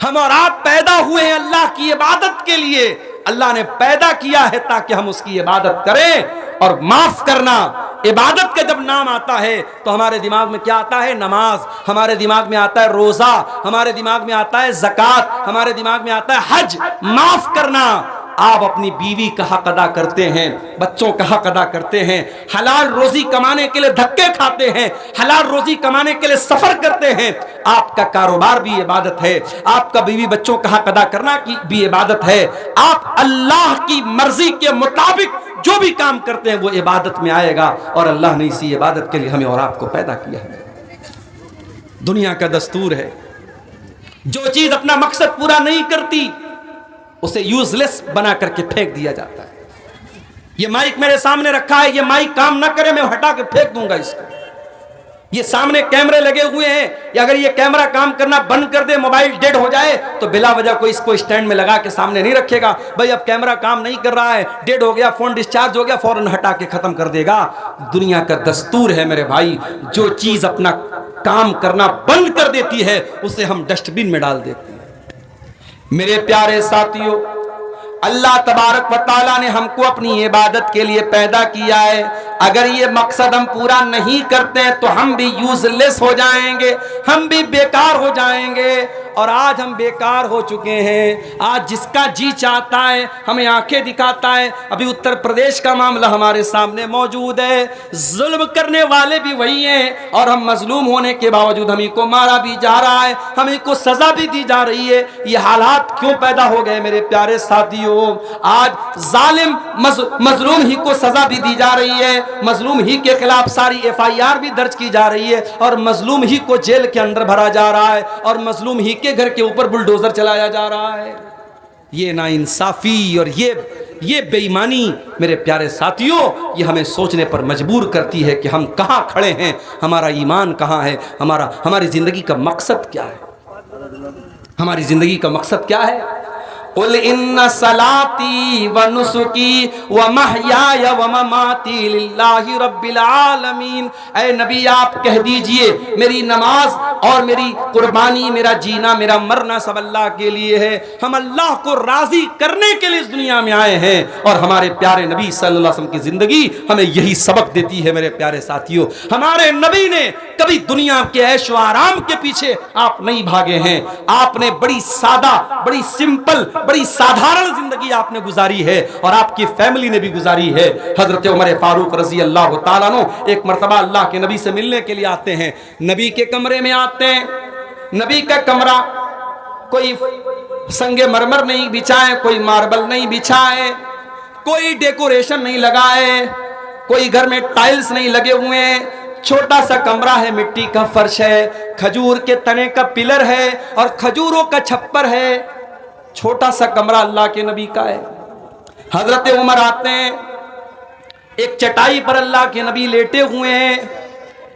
ہم اور آپ پیدا ہوئے ہیں اللہ کی عبادت کے لیے. اللہ نے پیدا کیا ہے تاکہ ہم اس کی عبادت کریں. اور معاف کرنا، عبادت کا جب نام آتا ہے تو ہمارے دماغ میں کیا آتا ہے؟ نماز. ہمارے دماغ میں آتا ہے روزہ. ہمارے دماغ میں آتا ہے زکوٰۃ. ہمارے دماغ میں آتا ہے حج. معاف کرنا. آپ اپنی بیوی کا حق ادا کرتے ہیں، بچوں کا حق ادا کرتے ہیں، حلال روزی کمانے کے لیے دھکے کھاتے ہیں، حلال روزی کمانے کے لیے سفر کرتے ہیں. آپ کا کاروبار بھی عبادت ہے. آپ کا بیوی بچوں کا حق ادا کرنا بھی عبادت ہے. آپ اللہ کی مرضی کے مطابق جو بھی کام کرتے ہیں وہ عبادت میں آئے گا. اور اللہ نے اسی عبادت کے لیے ہمیں اور آپ کو پیدا کیا ہے. دنیا کا دستور ہے، جو چیز اپنا مقصد پورا نہیں کرتی اسے یوز لیس بنا کر کے پھینک دیا جاتا ہے. یہ مائک میرے سامنے رکھا ہے، یہ مائک کام نہ کرے میں ہٹا کے پھینک دوں گا اس کو. یہ سامنے کیمرے لگے ہوئے ہیں، یا اگر یہ کیمرہ کام کرنا بند کر دے، موبائل ڈیڈ ہو جائے تو بلا وجہ کوئی اس کو اسٹینڈ میں لگا کے سامنے نہیں رکھے گا. بھائی اب کیمرہ کام نہیں کر رہا ہے، ڈیڈ ہو گیا، فون ڈسچارج ہو گیا، فوراً ہٹا کے ختم کر دے گا. دنیا کا دستور ہے میرے بھائی، جو چیز اپنا کام کرنا بند کر دیتی ہے اسے ہم ڈسٹ بن میں ڈال دیتے ہیں. میرے پیارے ساتھیوں، اللہ تبارک و تعالیٰ نے ہم کو اپنی عبادت کے لیے پیدا کیا ہے. اگر یہ مقصد ہم پورا نہیں کرتے ہیں تو ہم بھی یوز لیس ہو جائیں گے، ہم بھی بیکار ہو جائیں گے. اور آج ہم بیکار ہو چکے ہیں. آج جس کا جی چاہتا ہے ہمیں آنکھیں دکھاتا ہے. ابھی اتر پردیش کا معاملہ ہمارے سامنے موجود ہے. ظلم کرنے والے بھی وہی ہیں، اور ہم مظلوم ہونے کے باوجود ہمیں کو مارا بھی جا رہا ہے، ہمیں کو سزا بھی دی جا رہی ہے. یہ حالات کیوں پیدا ہو گئے میرے پیارے ساتھیوں؟ آج ظالم مظلوم ہی کو سزا بھی دی جا رہی ہے، مظلوم ہی کے خلاف ساری FIR بھی درج کی جا رہی ہے، اور مظلوم ہی کو جیل کے اندر بھرا جا رہا ہے، اور مظلوم ہی کے گھر کے اوپر بلڈوزر چلایا جا رہا ہے. یہ ناانصافی اور یہ بے ایمانی میرے پیارے ساتھیوں، یہ ہمیں سوچنے پر مجبور کرتی ہے کہ ہم کہاں کھڑے ہیں، ہمارا ایمان کہاں ہے، ہماری زندگی کا مقصد کیا ہے. ہماری زندگی کا مقصد کیا ہے؟ قل ان صلاتي ونسكي ومحياي ومماتي لله رب العالمین. اے نبی آپ کہہ دیجئے میری نماز اور میری قربانی، میرا جینا، میرا مرنا سب اللہ کے لیے ہے. ہم اللہ کو راضی کرنے کے لیے اس دنیا میں آئے ہیں، اور ہمارے پیارے نبی صلی اللہ علیہ وسلم کی زندگی ہمیں یہی سبق دیتی ہے. میرے پیارے ساتھیوں، ہمارے نبی نے کبھی دنیا کے عیش و آرام کے پیچھے آپ نہیں بھاگے ہیں. آپ نے بڑی سادہ، بڑی سمپل، بڑی سادھارن زندگی آپ نے گزاری ہے، اور آپ کی فیملی نے بھی گزاری ہے. حضرت عمر فاروق رضی اللہ تعالیٰ عنہ ایک مرتبہ اللہ کے نبی سے ملنے کے لیے آتے ہیں. نبی کے کمرے میں آتے ہیں. نبی کا کمرہ کوئی سنگ مرمر نہیں بچھائے، کوئی ماربل نہیں بچھائے، کوئی ڈیکوریشن نہیں لگائے، کوئی گھر میں ٹائلز نہیں لگے ہوئے ہیں. چھوٹا سا کمرہ ہے، مٹی کا فرش ہے، کھجور کے تنے کا پلر ہے، اور کھجوروں کا چھپر ہے. چھوٹا سا کمرہ اللہ کے نبی کا ہے. حضرت عمر آتے ہیں، ایک چٹائی پر اللہ کے نبی لیٹے ہوئے ہیں.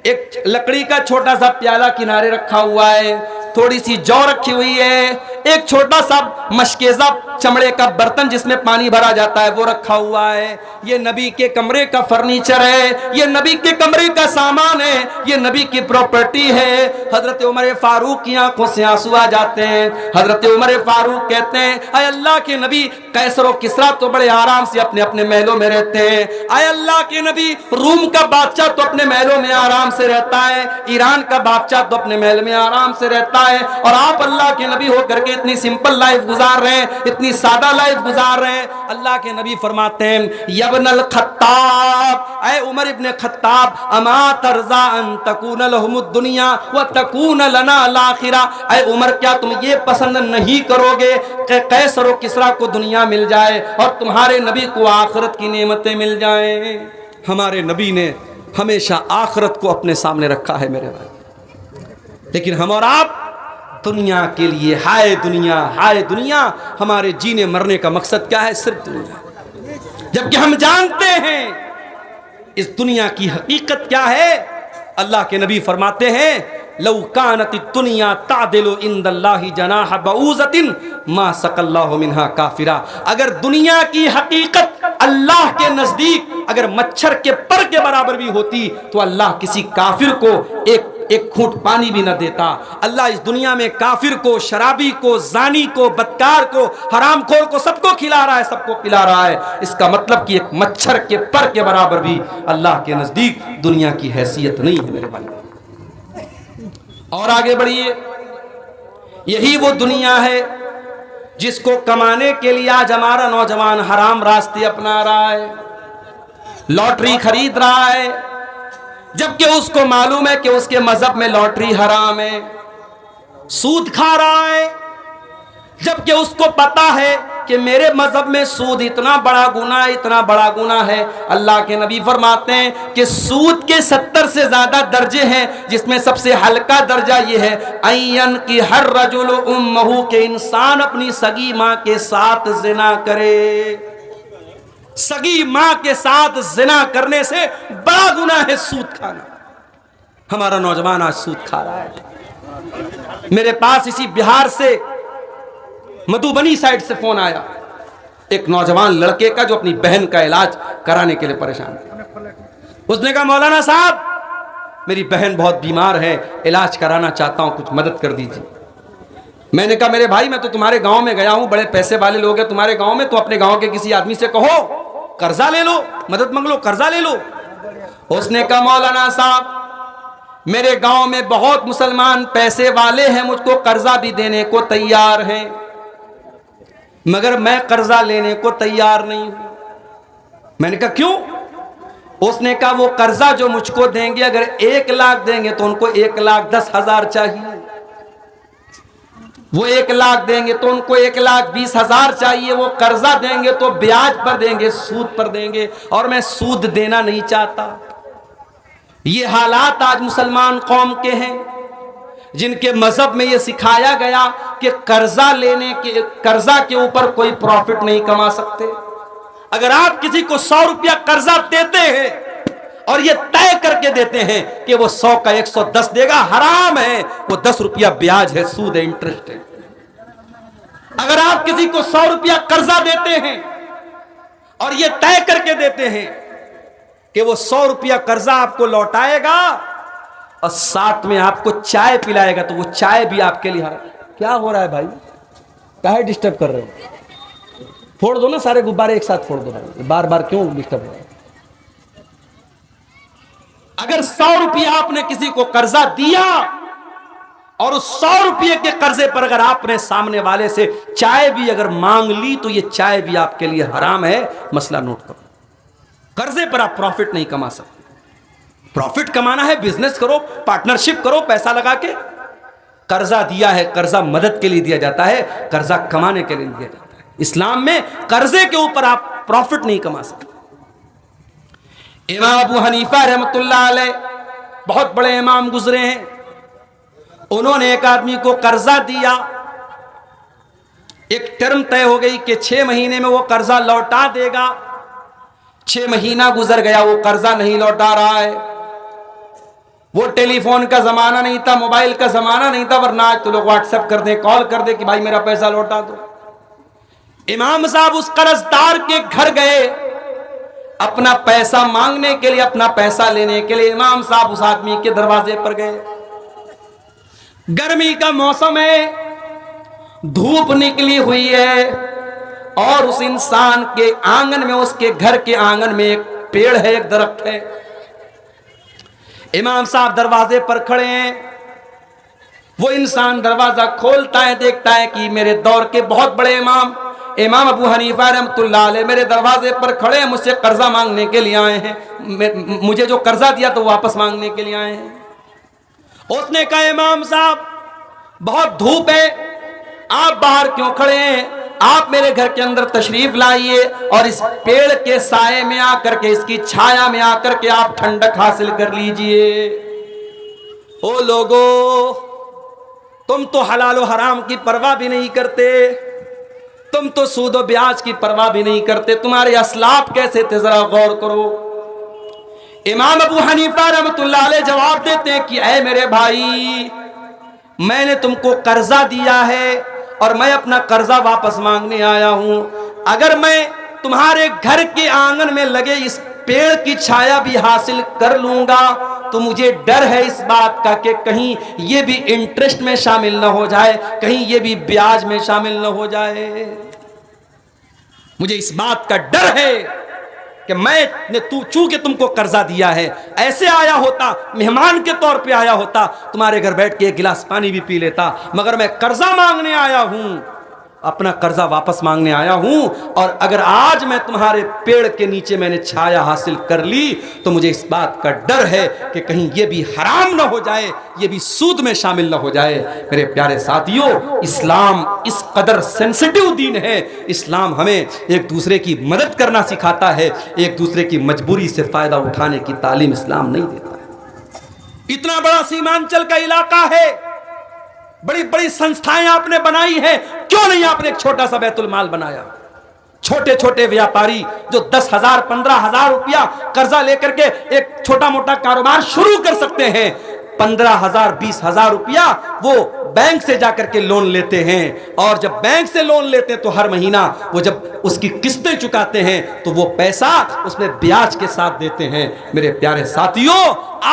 ایک لکڑی کا چھوٹا سا پیالہ کنارے رکھا ہوا ہے، تھوڑی سی جو رکھی ہوئی ہے، ایک چھوٹا سا مشکیزہ چمڑے کا برتن جس میں پانی بھرا جاتا ہے وہ رکھا ہوا ہے. یہ نبی کے کمرے کا فرنیچر ہے، یہ نبی کے کمرے کا سامان ہے، یہ نبی کی پراپرٹی ہے. حضرت عمر فاروق کی آنکھوں سے آنسو آ جاتے ہیں. حضرت عمر فاروق کہتے ہیں اے اللہ کے نبی، قیصر و کسریٰ تو بڑے آرام سے اپنے اپنے محلوں میں رہتے ہیں. اے اللہ کے نبی، روم کا بادشاہ تو اپنے محلوں میں آرام سے رہتا ہے، ایران کا بادشاہ تو اپنے محل میں آرام سے رہتا ہے، اور آپ اللہ کے نبی ہو کر کے اتنی سمپل لائف گزار رہے ہیں، اتنی سادہ لائف گزار رہے ہیں. اللہ کے نبی فرماتے ہیں یا ابن الخطاب، اے عمر ابن خطاب، اما ترضى ان تكون لهم الدنيا وتكون لنا الاخرہ. اے عمر، کیا تم یہ پسند نہیں کرو گے کہ قیصر و کسریٰ کو دنیا مل جائے اور تمہارے نبی کو آخرت کی نعمتیں مل جائیں؟ ہمارے نبی نے ہمیشہ آخرت کو اپنے سامنے رکھا ہے میرے بھائی. لیکن ہم اور آپ دنیا کے لیے ہائے دنیا ہائے دنیا. ہمارے جینے مرنے کا مقصد کیا ہے؟ صرف دنیا. جبکہ ہم جانتے ہیں اس دنیا کی حقیقت کیا ہے. اللہ کے نبی فرماتے ہیں لو کانت الدنیا تعدل عند اللہ جناح بعوضۃ ما سقى اللہ منها کافرا. اگر دنیا کی حقیقت اللہ کے نزدیک اگر مچھر کے پر کے برابر بھی ہوتی تو اللہ کسی کافر کو ایک گھونٹ پانی بھی نہ دیتا۔ اللہ اس دنیا میں کافر کو، شرابی کو، زانی کو، بدکار کو، حرام خور کو، سب کو کھلا رہا ہے، سب کو پلا رہا ہے۔ اس کا مطلب کہ ایک مچھر کے پر کے برابر بھی اللہ کے نزدیک دنیا کی حیثیت نہیں ہے میرے بھائی۔ اور آگے بڑھیے، یہی وہ دنیا ہے جس کو کمانے کے لیے آج ہمارا نوجوان حرام راستے اپنا رہا ہے، لاٹری خرید رہا ہے، جبکہ اس کو معلوم ہے کہ اس کے مذہب میں لاٹری حرام ہے، سود کھا رہا ہے، جبکہ اس کو پتا ہے کہ میرے مذہب میں سود اتنا بڑا گناہ، اتنا بڑا گناہ ہے۔ اللہ کے نبی فرماتے ہیں کہ سود کے 70 سے زیادہ درجے ہیں، جس میں سب سے ہلکا درجہ یہ ہے این کی ہر رجل امہ، کہ انسان اپنی سگی ماں کے ساتھ زنا کرے۔ سگی ماں کے ساتھ زنا کرنے سے بڑا گناہ ہے سود کھانا۔ ہمارا نوجوان آج سود کھا رہا ہے۔ میرے پاس اسی بہار سے مدھوبنی سائڈ سے فون آیا ایک نوجوان لڑکے کا جو اپنی بہن کا علاج کرانے کے لیے پریشان ہے۔ اس نے کہا مولانا صاحب میری بہن بہت بیمار ہے، علاج کرانا چاہتا ہوں، کچھ مدد کر دیجیے۔ میں نے کہا میرے بھائی میں تو تمہارے گاؤں میں گیا ہوں، بڑے پیسے والے لوگ ہیں تمہارے گاؤں میں، تو اپنے گاؤں کے کسی آدمی سے کہو قرضہ لے لو، مدد مانگ لو، قرضہ لے لو۔ اس نے کہا مولانا صاحب میرے گاؤں میں بہت مسلمان پیسے والے ہیں، مجھ کو قرضہ بھی دینے کو تیار ہیں، مگر میں قرضہ لینے کو تیار نہیں ہوں۔ میں نے کہا کیوں؟ اس نے کہا وہ قرضہ جو مجھ کو دیں گے، اگر 1 لاکھ دیں گے تو ان کو 1,10,000 چاہیے، وہ 1 لاکھ دیں گے تو ان کو 1,20,000 چاہیے، وہ قرضہ دیں گے تو بیاج پر دیں گے، سود پر دیں گے، اور میں سود دینا نہیں چاہتا۔ یہ حالات آج مسلمان قوم کے ہیں، جن کے مذہب میں یہ سکھایا گیا کہ قرضہ کے اوپر کوئی پروفٹ نہیں کما سکتے۔ اگر آپ کسی کو 100 روپیہ قرضہ دیتے ہیں اور یہ طے کر کے دیتے ہیں کہ وہ 100 کا 110 دے گا، حرام ہے، وہ 10 روپیہ بیاج ہے، سود ہے، انٹرسٹ ہے۔ اگر آپ کسی کو 100 روپیہ قرضہ دیتے ہیں اور یہ طے کر کے دیتے ہیں کہ وہ 100 روپیہ قرضہ آپ کو لوٹائے گا اور ساتھ میں آپ کو چائے پلائے گا، تو وہ چائے بھی آپ کے لیے حرام۔ کیا ہو رہا ہے بھائی؟ کاہے ڈسٹرب کر رہے ہو؟ پھوڑ دو نا سارے غبارے ایک ساتھ پھوڑ دو بھائی، بار بار کیوں ڈسٹرب ہو رہا ہے؟ اگر 100 روپیہ آپ نے کسی کو قرضہ دیا اور اس 100 روپیے کے قرضے پر اگر آپ نے سامنے والے سے چائے بھی اگر مانگ لی تو یہ چائے بھی آپ کے لیے حرام ہے۔ مسئلہ نوٹ کرو، قرضے پر آپ پروفٹ نہیں کما سکتے۔ پروفٹ کمانا ہے بزنس کرو، پارٹنرشپ کرو، پیسہ لگا کے۔ قرضہ دیا ہے، قرضہ مدد کے لیے دیا جاتا ہے، قرضہ کمانے کے لیے دیا جاتا ہے۔ اسلام میں قرضے کے اوپر آپ پروفٹ نہیں کما سکتے۔ امام ابو حنیفہ رحمۃ اللہ علیہ بہت بڑے امام گزرے ہیں، انہوں نے ایک آدمی کو قرضہ دیا، ایک ٹرم طے ہو گئی کہ 6 مہینے میں وہ قرضہ لوٹا دے گا۔ 6 مہینہ گزر گیا، وہ قرضہ نہیں لوٹا رہا ہے۔ وہ ٹیلی فون کا زمانہ نہیں تھا، موبائل کا زمانہ نہیں تھا، ورنہ آج تو لوگ واٹس ایپ کر دیں، کال کر دیں کہ بھائی میرا پیسہ لوٹا دو۔ امام صاحب اس قرض دار کے گھر گئے اپنا پیسہ مانگنے کے لیے، اپنا پیسہ لینے کے لیے۔ امام صاحب اس آدمی کے دروازے پر گئے، گرمی کا موسم ہے، دھوپ نکلی ہوئی ہے، اور اس انسان کے آنگن میں، اس کے گھر کے آنگن میں ایک پیڑ ہے، ایک درخت ہے۔ امام صاحب دروازے پر کھڑے ہیں، وہ انسان دروازہ کھولتا ہے، دیکھتا ہے کہ میرے دور کے بہت بڑے امام ابو حنیفہ رحمۃ اللہ علیہ میرے دروازے پر کھڑے ہیں، مجھ سے قرضہ مانگنے کے لیے آئے ہیں، مجھے جو قرضہ دیا تو واپس مانگنے کے لیے آئے ہیں۔ اس نے کہا امام صاحب بہت دھوپ ہے، آپ باہر کیوں کھڑے ہیں؟ آپ میرے گھر کے اندر تشریف لائیے اور اس پیڑ کے سائے میں آ کر کے، اس کی چھایا میں آ کر کے آپ ٹھنڈک حاصل کر لیجئے۔ او لوگو، تم تو حلال و حرام کی پرواہ بھی نہیں کرتے، تم تو سود و بیاج کی پرواہ بھی نہیں کرتے، تمہارے اسلاف کیسے تھے ذرا غور کرو۔ امام ابو حنیفہ رحمۃ اللہ علیہ جواب دیتے ہیں کہ اے میرے بھائی، میں نے تم کو قرضہ دیا ہے اور میں اپنا قرضہ واپس مانگنے آیا ہوں۔ اگر میں تمہارے گھر کے آنگن میں لگے اس پیڑ کی چھایا بھی حاصل کر لوں گا تو مجھے ڈر ہے اس بات کا کہ کہیں یہ بھی انٹرسٹ میں شامل نہ ہو جائے، کہیں یہ بھی بیاج میں شامل نہ ہو جائے۔ مجھے اس بات کا ڈر ہے کہ میں نے چونکہ تم کو قرضہ دیا ہے، ایسے آیا ہوتا، مہمان کے طور پہ آیا ہوتا، تمہارے گھر بیٹھ کے ایک گلاس پانی بھی پی لیتا، مگر میں قرضہ مانگنے آیا ہوں، اپنا قرضہ واپس مانگنے آیا ہوں، اور اگر آج میں تمہارے پیڑ کے نیچے میں نے چھایا حاصل کر لی تو مجھے اس بات کا ڈر ہے کہ کہیں یہ بھی حرام نہ ہو جائے، یہ بھی سود میں شامل نہ ہو جائے۔ میرے پیارے ساتھیوں، اسلام اس قدر سینسٹیو دین ہے، اسلام ہمیں ایک دوسرے کی مدد کرنا سکھاتا ہے، ایک دوسرے کی مجبوری سے فائدہ اٹھانے کی تعلیم اسلام نہیں دیتا ہے۔ اتنا بڑا سیمانچل کا علاقہ ہے، بڑی بڑی سنستھائیں آپ نے بنائی ہیں، کیوں نہیں آپ نے ایک چھوٹا سا بیت المال بنایا؟ چھوٹے چھوٹے ویاپاری جو 10,000 15,000 روپیہ قرضہ لے کر کے ایک چھوٹا موٹا کاروبار شروع کر سکتے ہیں، 15,000 20,000 روپیہ وہ بینک سے جا کر کے لون لیتے ہیں، اور جب بینک سے لون لیتے ہیں تو ہر مہینہ وہ جب اس کی قسطیں چکاتے ہیں تو وہ پیسہ اس میں بیاج کے ساتھ دیتے ہیں۔ میرے پیارے ساتھیوں،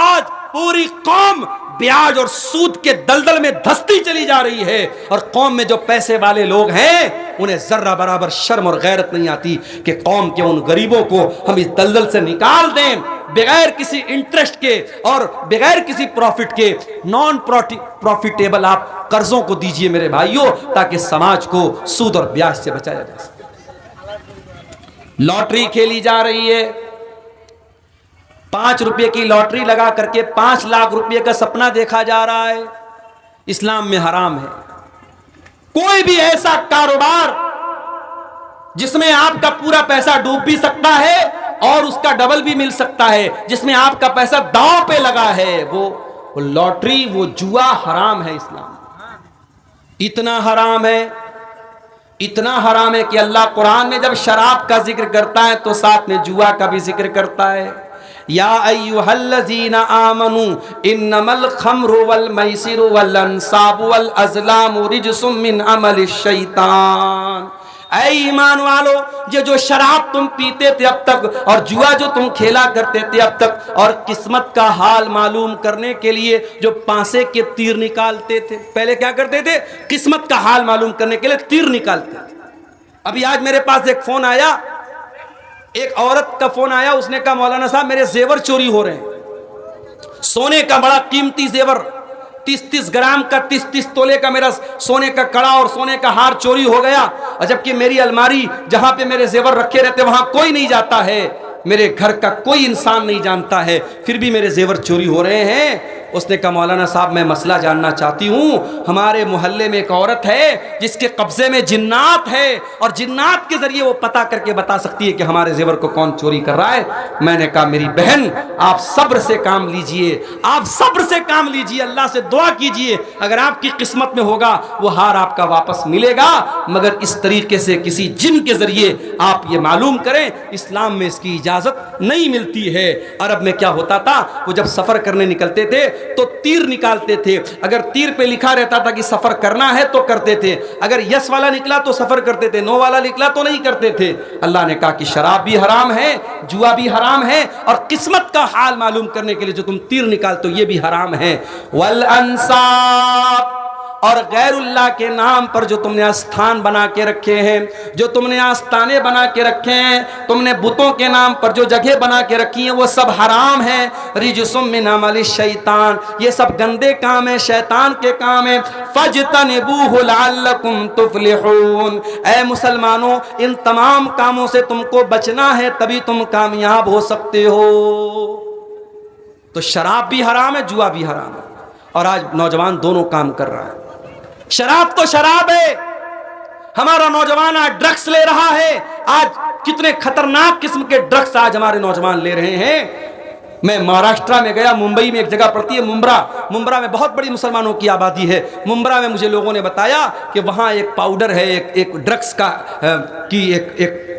آج پوری قوم بیاج اور سود کے دلدل میں دھستی چلی جا رہی ہے، اور قوم میں جو پیسے والے لوگ ہیں انہیں ذرہ برابر شرم اور غیرت نہیں آتی کہ قوم کے ان غریبوں کو ہم اس دلدل سے نکال دیں، بغیر کسی انٹرسٹ کے اور بغیر کسی پروفٹ کے نان پروفیٹیبل آپ قرضوں کو دیجئے میرے بھائیوں، تاکہ سماج کو سود اور بیاج سے بچایا جا سکے۔ لاٹری کھیلی جا رہی ہے، 5 روپے کی لاٹری لگا کر کے 5 لاکھ روپے کا سپنا دیکھا جا رہا ہے، اسلام میں حرام ہے۔ کوئی بھی ایسا کاروبار جس میں آپ کا پورا پیسہ ڈوب بھی سکتا ہے اور اس کا ڈبل بھی مل سکتا ہے، جس میں آپ کا پیسہ داؤں پہ لگا ہے، وہ لاٹری، وہ جوا حرام ہے اسلام میں۔ اتنا حرام ہے کہ اللہ قرآن میں جب شراب کا ذکر کرتا ہے تو ساتھ میں جوا کا بھی ذکر کرتا ہے۔ یا ایھا الذین آمنوا انما الخمر والمیسر والانصاب والازلام رجس من عمل الشیطان۔ اے ایمان والو، یہ جو شراب تم پیتے تھے اب تک اور جوا جو تم کھیلا کرتے تھے اب تک، اور قسمت کا حال معلوم کرنے کے لیے جو پانسے کے تیر نکالتے تھے، پہلے کیا کرتے تھے؟ قسمت کا حال معلوم کرنے کے لیے تیر نکالتے تھے۔ ابھی آج میرے پاس ایک فون آیا، ایک عورت کا فون آیا، اس نے کہا مولانا صاحب میرے زیور چوری ہو رہے ہیں، سونے کا بڑا قیمتی زیور 30 گرام کا 30 تولے کا میرا سونے کا کڑا اور سونے کا ہار چوری ہو گیا، اور جبکہ میری الماری جہاں پہ میرے زیور رکھے رہتے وہاں کوئی نہیں جاتا ہے، میرے گھر کا کوئی انسان نہیں جانتا ہے، پھر بھی میرے زیور چوری ہو رہے ہیں۔ اس نے کہا مولانا صاحب میں مسئلہ جاننا چاہتی ہوں، ہمارے محلے میں ایک عورت ہے جس کے قبضے میں جنات ہے، اور جنات کے ذریعے وہ پتہ کر کے بتا سکتی ہے کہ ہمارے زیور کو کون چوری کر رہا ہے۔ میں نے کہا میری بہن آپ صبر سے کام لیجئے، آپ صبر سے کام لیجئے، اللہ سے دعا کیجئے، اگر آپ کی قسمت میں ہوگا وہ ہار آپ کا واپس ملے گا، مگر اس طریقے سے کسی جن کے ذریعے آپ یہ معلوم کریں، اسلام میں اس کی اجازت نہیں ملتی ہے۔ عرب میں کیا ہوتا تھا، وہ جب سفر کرنے نکلتے تھے تو تیر نکالتے تھے، اگر تیر پہ لکھا رہتا تھا کہ سفر کرنا ہے تو کرتے تھے، اگر یس والا نکلا تو سفر کرتے تھے، نو والا نکلا تو نہیں کرتے تھے۔ اللہ نے کہا کہ شراب بھی حرام ہے، جوا بھی حرام ہے، اور قسمت کا حال معلوم کرنے کے لیے جو تم تیر نکالتے ہو یہ بھی حرام ہے۔ والانصاب، اور غیر اللہ کے نام پر جو تم نے آستان بنا کے رکھے ہیں، جو تم نے آستانے بنا کے رکھے ہیں، تم نے بتوں کے نام پر جو جگہ بنا کے رکھی ہیں وہ سب حرام ہیں۔ رجس من عمل الشیطان، یہ سب گندے کام ہیں، شیطان کے کام ہیں۔ فاجتنبوہ لعلکم تفلحون، اے مسلمانوں ان تمام کاموں سے تم کو بچنا ہے، تبھی تم کامیاب ہو سکتے ہو۔ تو شراب بھی حرام ہے، جوا بھی حرام ہے، اور آج نوجوان دونوں کام کر رہا ہے۔ شراب تو شراب ہے، ہمارا نوجوان آج ڈرگس لے رہا ہے، آج کتنے خطرناک قسم کے ڈرگس آج ہمارے نوجوان لے رہے ہیں۔ میں مہاراشٹرا میں گیا، ممبئی میں ایک جگہ پڑتی ہے ممبرا میں بہت بڑی مسلمانوں کی آبادی ہے۔ ممبرا میں مجھے لوگوں نے بتایا کہ وہاں ایک پاؤڈر ہے، ایک ڈرگس کا کی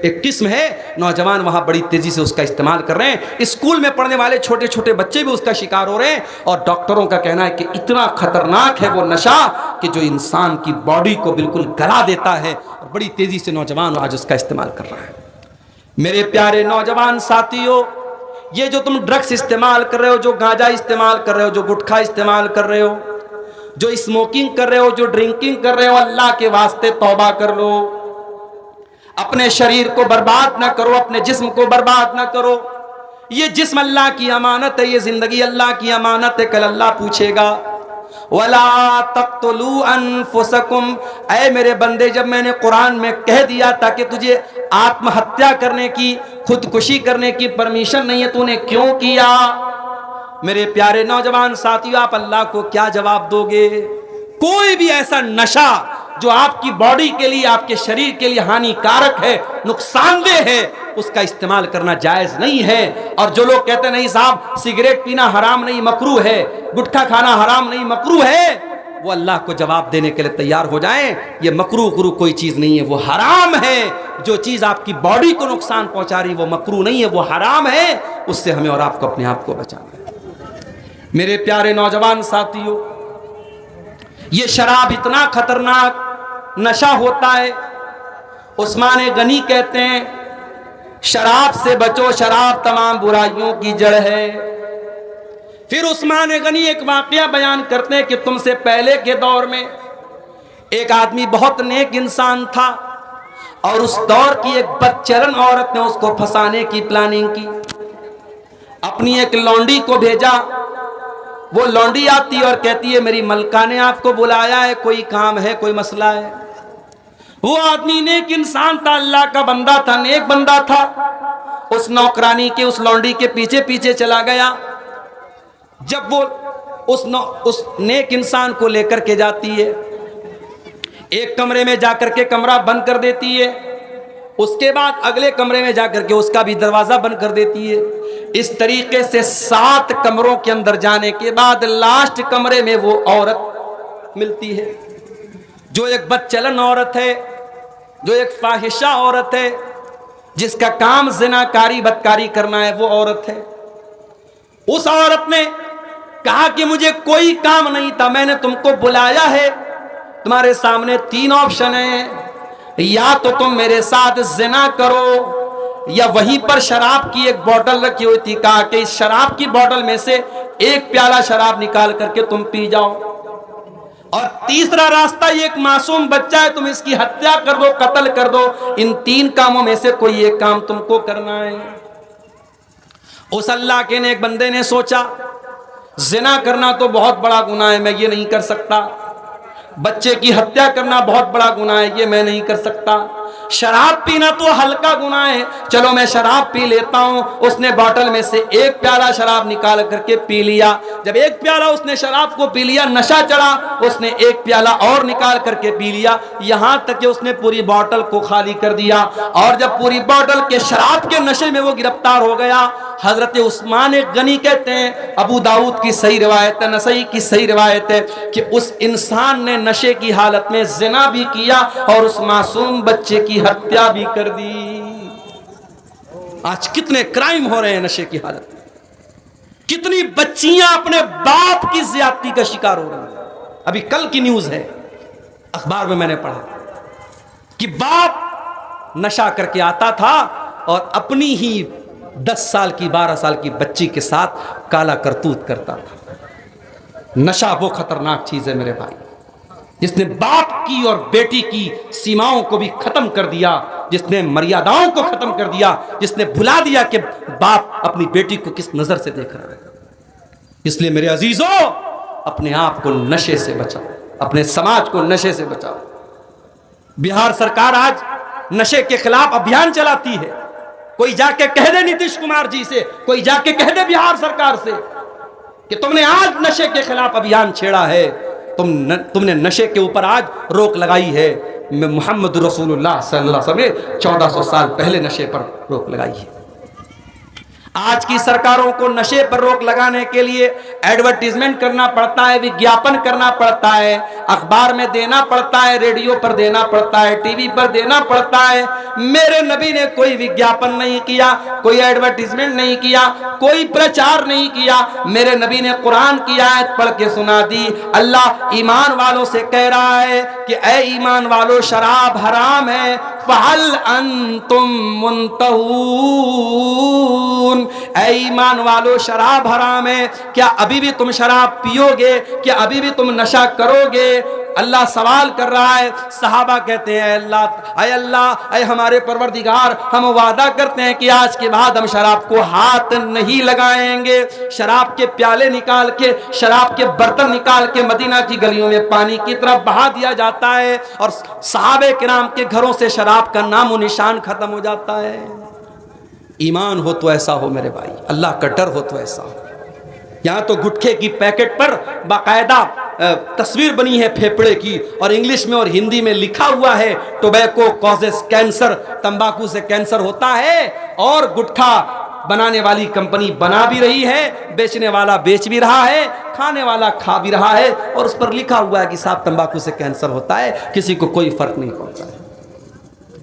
ایک قسم ہے، نوجوان وہاں بڑی تیزی سے اس کا استعمال کر رہے ہیں، اسکول میں پڑھنے والے چھوٹے چھوٹے بچے بھی اس کا شکار ہو رہے ہیں، اور ڈاکٹروں کا کہنا ہے کہ اتنا خطرناک ہے وہ نشہ کہ جو انسان کی باڈی کو بالکل گلا دیتا ہے، اور بڑی تیزی سے نوجوان آج اس کا استعمال کر رہا ہے۔ میرے پیارے نوجوان ساتھیوں، یہ جو تم ڈرگس استعمال کر رہے ہو، جو گانجا استعمال کر رہے ہو، جو گٹکھا استعمال کر رہے ہو، جو اسموکنگ کر رہے ہو، جو ڈرنکنگ کر رہے ہو، اللہ کے واسطے توبہ کر لو. اپنے شریر کو برباد نہ کرو، اپنے جسم کو برباد نہ کرو. یہ جسم اللہ کی امانت ہے، یہ زندگی اللہ کی امانت ہے، کل اللہ پوچھے گا وَلَا تَقْتُلُوا أَنفُسَكُمْ. اے میرے بندے، جب میں نے قرآن میں کہہ دیا تھا کہ تجھے آتم ہتیا کرنے کی، خودکشی کرنے کی پرمیشن نہیں ہے، تو نے کیوں کیا؟ میرے پیارے نوجوان ساتھیو، آپ اللہ کو کیا جواب دو گے؟ کوئی بھی ایسا نشہ جو آپ کی باڈی کے لیے، آپ کے شریر کے لیے ہانی کارک ہے، نقصان دہ ہے، اس کا استعمال کرنا جائز نہیں ہے. اور جو لوگ کہتے ہیں نہیں صاحب سگریٹ پینا حرام نہیں مکروہ ہے، گٹکھا کھانا حرام نہیں مکروہ ہے، وہ اللہ کو جواب دینے کے لیے تیار ہو جائیں. یہ مکروہ کوئی چیز نہیں ہے، وہ حرام ہے. جو چیز آپ کی باڈی کو نقصان پہنچا رہی وہ مکروہ نہیں ہے، وہ حرام ہے. اس سے ہمیں اور آپ کو اپنے آپ کو بچانا ہے. میرے پیارے نوجوان ساتھیو، یہ شراب اتنا خطرناک نشہ ہوتا ہے. عثمان غنی کہتے ہیں شراب سے بچو، شراب تمام برائیوں کی جڑ ہے. پھر عثمان غنی ایک واقعہ بیان کرتے ہیں کہ تم سے پہلے کے دور میں ایک آدمی بہت نیک انسان تھا، اور اس دور کی ایک بدچلن عورت نے اس کو پھنسانے کی پلاننگ کی. اپنی ایک لونڈی کو بھیجا. وہ لونڈی آتی اور کہتی ہے میری ملکہ نے آپ کو بلایا ہے، کوئی کام ہے، کوئی مسئلہ ہے. وہ آدمی نیک انسان تھا، اللہ کا بندہ تھا، نیک بندہ تھا. اس نوکرانی کے، اس لونڈی کے پیچھے پیچھے چلا گیا. جب وہ اس نیک انسان کو لے کر کے جاتی ہے، ایک کمرے میں جا کر کے کمرہ بند کر دیتی ہے. اس کے بعد اگلے کمرے میں جا کر کے اس کا بھی دروازہ بند کر دیتی ہے. اس طریقے سے 7 کمروں کے اندر جانے کے بعد لاسٹ کمرے میں وہ عورت ملتی ہے، جو ایک بدچلن عورت ہے، جو ایک فاحشہ عورت ہے، جس کا کام زناکاری بدکاری کرنا ہے. وہ عورت ہے. اس عورت نے کہا کہ مجھے کوئی کام نہیں تھا، میں نے تم کو بلایا ہے، تمہارے سامنے 3 آپشن ہیں، یا تو تم میرے ساتھ زنا کرو، یا وہیں پر شراب کی ایک بوتل رکھی ہوئی تھی، کہا کہ اس شراب کی بوتل میں سے ایک پیالہ شراب نکال کر کے تم پی جاؤ، اور تیسرا راستہ یہ ایک معصوم بچہ ہے، تم اس کی ہتیا کر دو، قتل کر دو. ان 3 کاموں میں سے کوئی ایک کام تم کو کرنا ہے. اس اللہ کے نیک بندے نے سوچا زنا کرنا تو بہت بڑا گناہ ہے، میں یہ نہیں کر سکتا. بچے کی ہتیا کرنا بہت بڑا گناہ ہے، یہ میں نہیں کر سکتا. شراب پینا تو ہلکا گناہ ہے، چلو میں شراب پی لیتا ہوں. اس نے باٹل میں سے ایک پیالہ شراب نکال کر کے پی لیا. جب ایک پیالہ اس نے شراب کو پی لیا، نشہ چڑھا، اس نے ایک پیالہ اور نکال کر کے پی لیا، یہاں تک کہ اس نے پوری باٹل کو خالی کر دیا. اور جب پوری باٹل کے شراب کے نشے میں وہ گرفتار ہو گیا، حضرت عثمان غنی کہتے ہیں، ابو داؤد کی صحیح روایت ہے، نسائی کی صحیح روایت ہے، کہ اس انسان نے نشے کی حالت میں زنا بھی کیا اور اس معصوم بچے کی ہتیا بھی کر دی. آج کتنے کرائم ہو رہے ہیں نشے کی حالت میں، کتنی بچیاں اپنے باپ کی زیادتی کا شکار ہو رہی ہیں. ابھی کل کی نیوز ہے، اخبار میں نے پڑھا کہ باپ نشہ کر کے آتا تھا اور اپنی ہی 10 سال کی 12 سال کی بچی کے ساتھ کالا کرتوت کرتا تھا. نشہ وہ خطرناک چیز ہے میرے بھائی، جس نے باپ کی اور بیٹی کی سیماؤں کو بھی ختم کر دیا، جس نے مریاداؤں کو ختم کر دیا، جس نے بھلا دیا کہ باپ اپنی بیٹی کو کس نظر سے دیکھ رہا ہے. اس لیے میرے عزیزوں، اپنے آپ کو نشے سے بچاؤ، اپنے سماج کو نشے سے بچاؤ. بہار سرکار آج نشے کے خلاف ابھیان چلاتی ہے. کوئی جا کے کہہ دے نتیش کمار جی سے، کوئی جا کے کہہ دے بہار سرکار سے کہ تم نے آج نشے کے خلاف ابھیان چھیڑا ہے، تم نے نشے کے اوپر آج روک لگائی ہے. محمد رسول اللہ صلی اللہ علیہ وسلم نے 1400 سال پہلے نشے پر روک لگائی ہے. آج کی سرکاروں کو نشے پر روک لگانے کے لیے ایڈورٹیزمنٹ کرنا پڑتا ہے، وگیاپن کرنا پڑتا ہے، اخبار میں دینا پڑتا ہے، ریڈیو پر دینا پڑتا ہے، ٹی وی پر دینا پڑتا ہے. میرے نبی نے کوئی وگیاپن نہیں کیا، کوئی ایڈورٹیزمنٹ نہیں کیا، کوئی پرچار نہیں کیا. میرے نبی نے قرآن کی آیت پڑھ کے سنا دی. اللہ ایمان والوں سے کہہ رہا ہے کہ اے ایمان والو، شراب حرام ہے، فہل انتم منتہون، اے ایمان والو شراب حرام ہے، کیا ابھی بھی تم شراب پیو گے؟ کیا ابھی بھی تم نشہ کرو گے؟ اللہ سوال کر رہا ہے۔ صحابہ کہتے ہیں اے اللہ اے ہمارے پروردگار، ہم وعدہ کرتے ہیں کہ آج کے بعد ہم شراب کو ہاتھ نہیں لگائیں گے۔ شراب کے پیالے نکال کے، شراب کے برتن نکال کے مدینہ کی گلیوں میں پانی کی طرف بہا دیا جاتا ہے، اور صحابہ کرام کے گھروں سے شراب کا نام و نشان ختم ہو جاتا ہے۔ ایمان ہو تو ایسا ہو میرے بھائی، اللہ کا ڈر ہو تو ایسا ہو۔ یہاں تو گٹکے کی پیکٹ پر باقاعدہ تصویر بنی ہے پھیپڑے کی، اور انگلش میں اور ہندی میں لکھا ہوا ہے ٹوبیکو کازز کینسر، تمباکو سے کینسر ہوتا ہے، اور گٹکا بنانے والی کمپنی بنا بھی رہی ہے، بیچنے والا بیچ بھی رہا ہے، کھانے والا کھا بھی رہا ہے، اور اس پر لکھا ہوا ہے کہ صاحب تمباکو سے کینسر ہوتا ہے، کسی کو کوئی فرق نہیں پڑتا ہے۔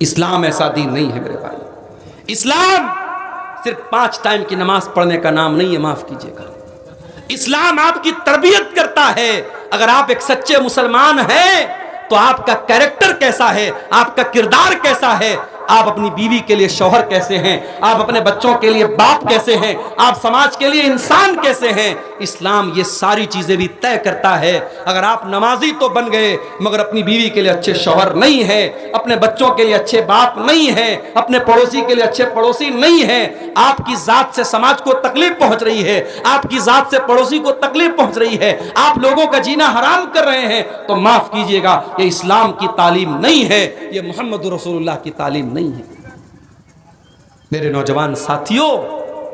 اسلام ایسا دین نہیں ہے میرے بھائی۔ اسلام صرف 5 ٹائم کی نماز پڑھنے کا نام نہیں ہے، معاف کیجیے گا۔ اسلام آپ کی تربیت کرتا ہے۔ اگر آپ ایک سچے مسلمان ہیں تو آپ کا کیریکٹر کیسا ہے، آپ کا کردار کیسا ہے، آپ اپنی بیوی کے لیے شوہر کیسے ہیں، آپ اپنے بچوں کے لیے باپ کیسے ہیں، آپ سماج کے لیے انسان کیسے ہیں، اسلام یہ ساری چیزیں بھی طے کرتا ہے۔ اگر آپ نمازی تو بن گئے مگر اپنی بیوی کے لیے اچھے شوہر نہیں ہیں، اپنے بچوں کے لیے اچھے باپ نہیں ہیں، اپنے پڑوسی کے لیے اچھے پڑوسی نہیں ہیں، آپ کی ذات سے سماج کو تکلیف پہنچ رہی ہے، آپ کی ذات سے پڑوسی کو تکلیف پہنچ رہی ہے، آپ لوگوں کا جینا حرام کر رہے ہیں، تو معاف کیجئے گا، یہ اسلام کی تعلیم نہیں ہے، یہ محمد رسول اللہ کی تعلیم نہیں ہے۔ میرے نوجوان ساتھیوں،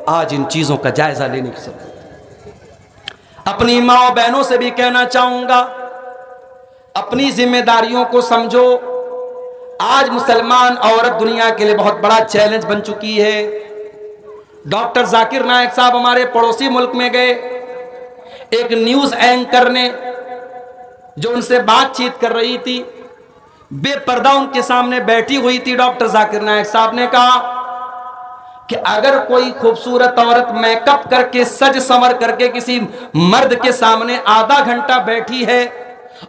آج ان چیزوں کا جائزہ لینے کی ضرورت ہے۔ اپنی ماں و بہنوں سے بھی کہنا چاہوں گا، اپنی ذمہ داریوں کو سمجھو۔ آج مسلمان عورت دنیا کے لیے بہت بڑا چیلنج بن چکی ہے۔ ڈاکٹر ذاکر نائک صاحب ہمارے پڑوسی ملک میں گئے، ایک نیوز اینکر نے جو ان سے بات چیت کر رہی تھی، بے پردہ ان کے سامنے بیٹھی ہوئی تھی، ڈاکٹر ذاکر نائک صاحب نے کہا کہ اگر کوئی خوبصورت عورت میک اپ کر کے سج سنور کر کے کسی مرد کے سامنے آدھا گھنٹہ بیٹھی ہے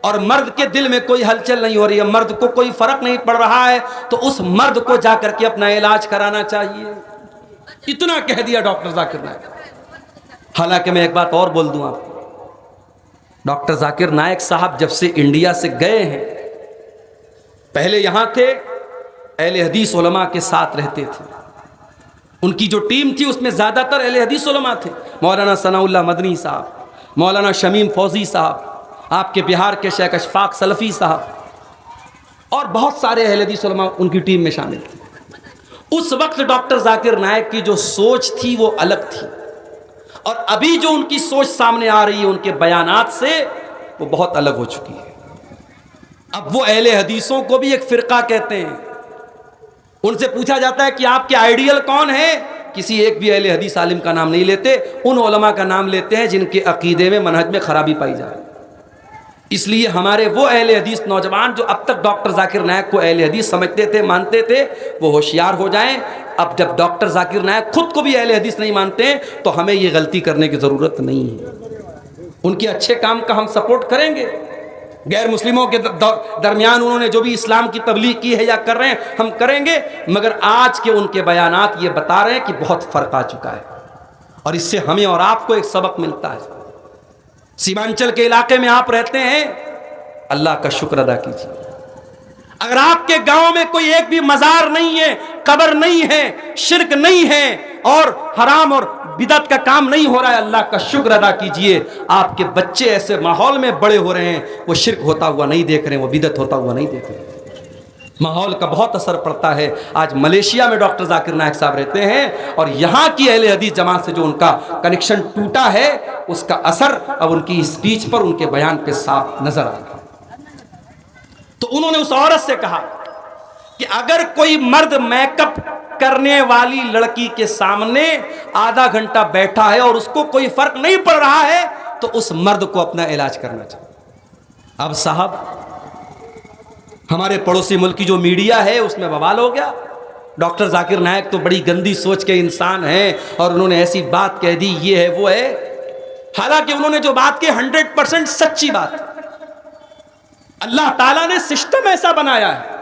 اور مرد کے دل میں کوئی ہلچل نہیں ہو رہی ہے، مرد کو کوئی فرق نہیں پڑ رہا ہے، تو اس مرد کو جا کر کے اپنا علاج کرانا چاہیے۔ اتنا کہہ دیا ڈاکٹر ذاکر نائک۔ حالانکہ میں ایک بات اور بول دوں آپ کو، ڈاکٹر ذاکر نائک صاحب جب سے انڈیا سے گئے ہیں، پہلے یہاں تھے، اہل حدیث علماء کے ساتھ رہتے تھے، ان کی جو ٹیم تھی اس میں زیادہ تر اہل حدیث علماء تھے، مولانا ثناء اللہ مدنی صاحب، مولانا شمیم فوزی صاحب، آپ کے بہار کے شیخ اشفاق سلفی صاحب، اور بہت سارے اہل حدیث علماء ان کی ٹیم میں شامل تھے۔ اس وقت ڈاکٹر ذاکر نائک کی جو سوچ تھی وہ الگ تھی، اور ابھی جو ان کی سوچ سامنے آ رہی ہے ان کے بیانات سے، وہ بہت الگ ہو چکی ہے۔ اب وہ اہل حدیثوں کو بھی ایک فرقہ کہتے ہیں، ان سے پوچھا جاتا ہے کہ آپ کے آئیڈیل کون ہیں، کسی ایک بھی اہل حدیث عالم کا نام نہیں لیتے، ان علماء کا نام لیتے ہیں جن کے عقیدے میں منہج میں خرابی پائی جائے۔ اس لیے ہمارے وہ اہل حدیث نوجوان جو اب تک ڈاکٹر ذاکر نائک کو اہل حدیث سمجھتے تھے، مانتے تھے، وہ ہوشیار ہو جائیں۔ اب جب ڈاکٹر ذاکر نائک خود کو بھی اہل حدیث نہیں مانتے ہیں تو ہمیں یہ غلطی کرنے کی ضرورت نہیں ہے۔ ان کے اچھے کام کا ہم سپورٹ کریں گے، غیر مسلموں کے درمیان انہوں نے جو بھی اسلام کی تبلیغ کی ہے یا کر رہے ہیں ہم کریں گے، مگر آج کے ان کے بیانات یہ بتا رہے ہیں کہ بہت فرق آ چکا ہے، اور اس سے ہمیں اور آپ کو ایک سبق ملتا ہے۔ سیمانچل کے علاقے میں آپ رہتے ہیں، اللہ کا شکر ادا کیجیے۔ اگر آپ کے گاؤں میں کوئی ایک بھی مزار نہیں ہے، قبر نہیں ہے، شرک نہیں ہے، اور حرام اور بدعت کا کام نہیں ہو رہا ہے، اللہ کا شکر ادا کیجئے۔ آپ کے بچے ایسے ماحول میں بڑے ہو رہے ہیں، وہ شرک ہوتا ہوا نہیں دیکھ رہے ہیں، وہ بدعت ہوتا ہوا نہیں دیکھ رہے ہیں۔ ماحول کا بہت اثر پڑتا ہے۔ آج ملیشیا میں ڈاکٹر ذاکر نائک صاحب رہتے ہیں، اور یہاں کی اہل حدیث جماعت سے جو ان کا کنیکشن ٹوٹا ہے، اس کا اثر اب ان کی اسپیچ پر، ان کے بیان پہ صاف نظر آ رہا ہے۔ تو انہوں نے اس عورت سے کہا کہ اگر کوئی مرد میک اپ کرنے والی لڑکی کے سامنے آدھا گھنٹہ بیٹھا ہے اور اس کو کوئی فرق نہیں پڑ رہا ہے تو اس مرد کو اپنا علاج کرنا چاہیے۔ اب صاحب ہمارے پڑوسی ملک کی جو میڈیا ہے اس میں بوال ہو گیا، ڈاکٹر ذاکر نائک تو بڑی گندی سوچ کے انسان ہیں اور انہوں نے ایسی بات کہہ دی، یہ ہے وہ ہے، حالانکہ انہوں نے جو بات کی 100% سچی بات۔ اللہ تعالیٰ نے سسٹم ایسا بنایا ہے،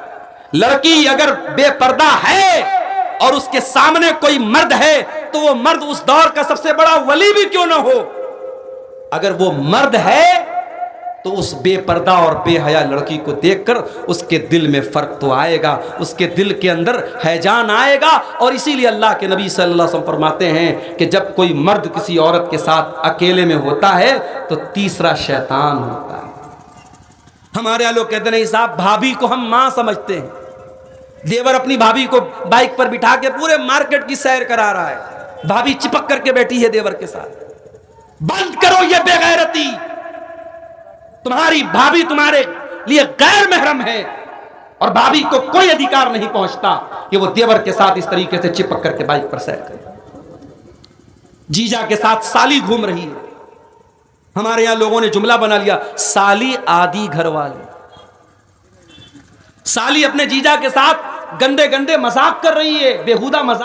لڑکی اگر بے پردہ ہے اور اس کے سامنے کوئی مرد ہے تو وہ مرد اس دور کا سب سے بڑا ولی بھی کیوں نہ ہو، اگر وہ مرد ہے تو اس بے پردہ اور بے حیا لڑکی کو دیکھ کر اس کے دل میں فرق تو آئے گا، اس کے دل کے اندر ہیجان آئے گا۔ اور اسی لیے اللہ کے نبی صلی اللہ علیہ وسلم فرماتے ہیں کہ جب کوئی مرد کسی عورت کے ساتھ اکیلے میں ہوتا ہے تو تیسرا شیطان ہوتا ہے۔ ہمارے یہاں لوگ کہتے ہیں نہیں صاحب، بھابھی کو ہم ماں سمجھتے ہیں، دیور اپنی بھابھی کو بائک پر بٹھا کے پورے مارکیٹ کی سیر کرا رہا ہے، بھابھی چپک کر کے بیٹھی ہے دیور کے ساتھ۔ بند کرو یہ بے غیرتی، تمہاری بھابھی تمہارے لیے غیر محرم ہے، اور بھابھی کو کوئی ادھیکار نہیں پہنچتا کہ وہ دیور کے ساتھ اس طریقے سے چپک کر کے بائک پر سیر کرے۔ جیجا کے ساتھ سالی گھوم رہی ہے، ہمارے یہاں لوگوں نے جملہ بنا لیا سالی آدھی گھر والی، سالی اپنے جیجا کے ساتھ گندے گندے مذاق کر رہی ہے، بےہودہ مذاق۔